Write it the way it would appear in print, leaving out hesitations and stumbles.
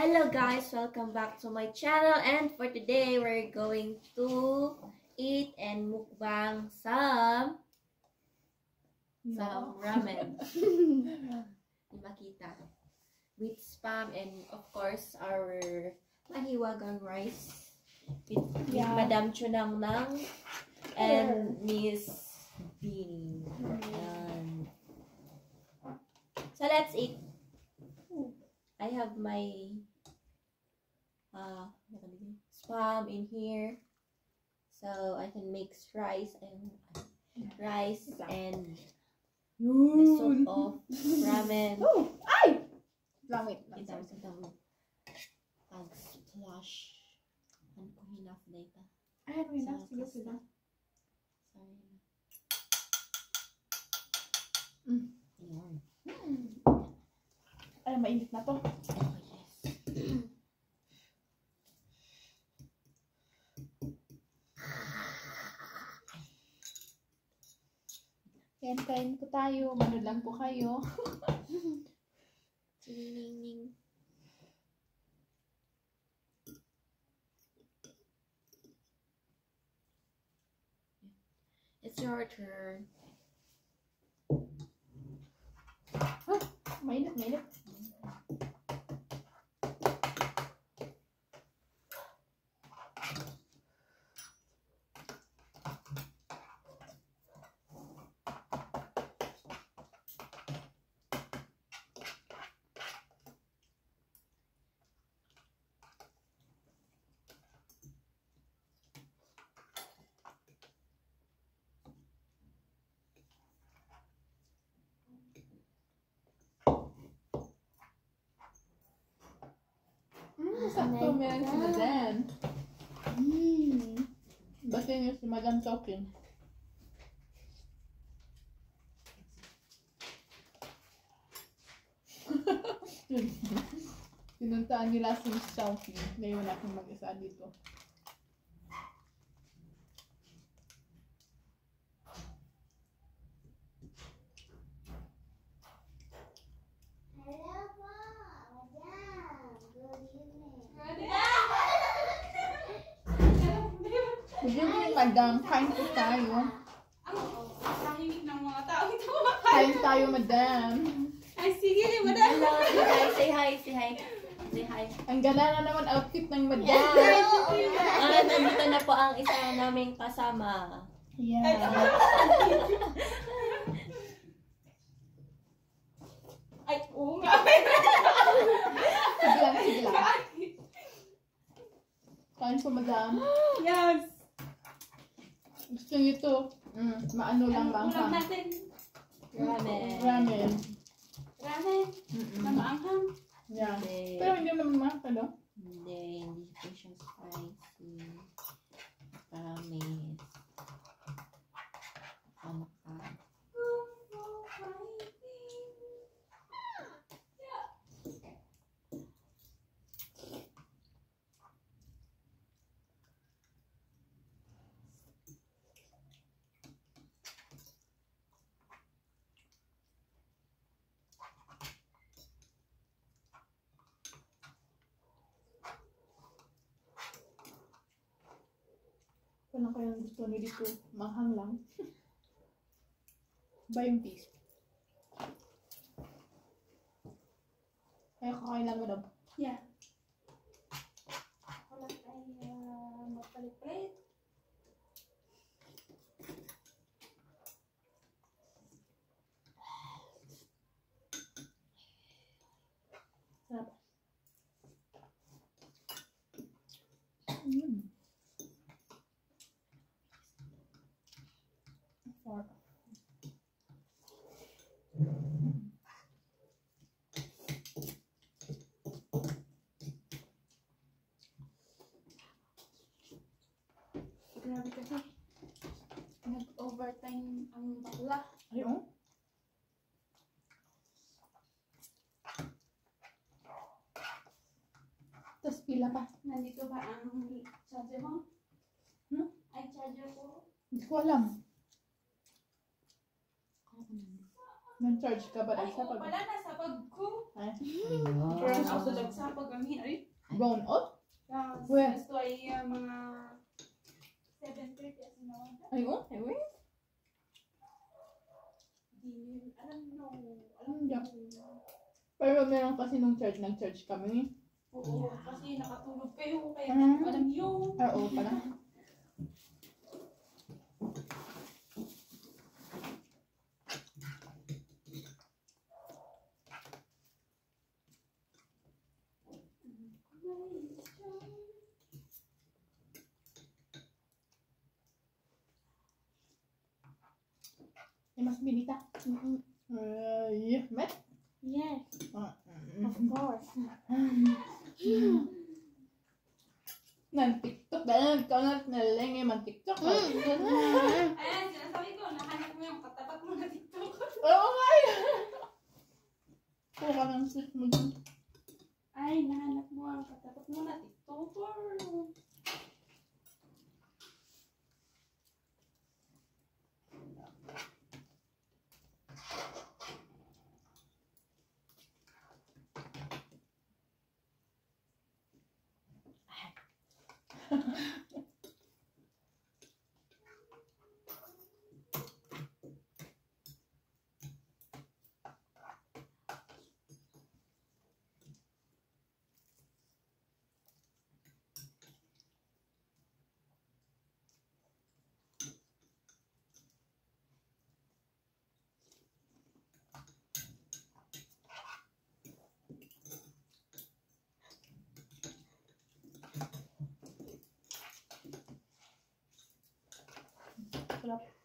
Hello guys, welcome back to my channel, and for today we're going to eat and mukbang some ramen. Di makita. With spam and of course our mahiwagang rice with Madam Chunang Nang and Miss Beanie. So let's eat. I have my spam in here, so I can mix rice and the soup of ramen. Oh, ay! Wait. Pag-splash. Ano ko enough data? Ay, may enough. Sige sila. Sorry. Ay, mainit na to. Oh, yes. Kain po tayo. Manood lang po kayo. Ning. It's your turn. Mainit. Sakto meron si Madam. Basta niyo si Madam talking. Pinuntaan nila si Sophie. Ngayon akong mag-isa dito. Good evening, Madam. Kain po tayo. Tahimik ng mga tao ito. Kain tayo, Madam. Ay, sige, Madam. Hello, say hi. Ang ganda na naman outfit ng Madam. Nandito na po ang isa naming kasama. Yeah. Ay, oo nga. Sige lang. Kain po, Madam. Yes. Gusto niyo to? Maano lang ba ang Ulam natin. ramen? Na maanghang. Yeah. Hindi. Pero hindi naman makakalo. Hindi po siya spicy. Promise. Ano ka? Kung kaya gusto niyo dito, manghang lang. Ba yung piece? Kaya kakain lang, Madam. Yeah. Wala tayo magpalit-palit. Sarap. Sarap. Grabe kasi. Nag-overtime ang bakla. Ay, oh. Tapos pila pa. Nandito ba ang charger mo? Ay, charger ko. Hindi ko alam. Nag-charge ka ba Ay, sa oo pala, nasa bag ko. Ay, Brown out sa dagsapag ang hinay. brown out? Yes. Where? Gusto ay mga 7:30 as nawala. Ay, oh, ay, wait. Di, alam no. Hindi. Pero meron kasi nung charge, nag-charge kami. Oo, kasi nakatulog kayo. Kaya Ah. alam yun. Ah, oo pala. Ay, mas bilita. Ay, met? Yes, Ah, of course. Nang TikTok dahil ikaw na nalalengay man TikTok. Ayan, sinasabi ko, nahanap mo yung katapat mo na TikTok. Oo nga yun. Kuha ka ng sweet mo dun. Ay, nahanap mo ang katapat mo na TikToker. Sarap.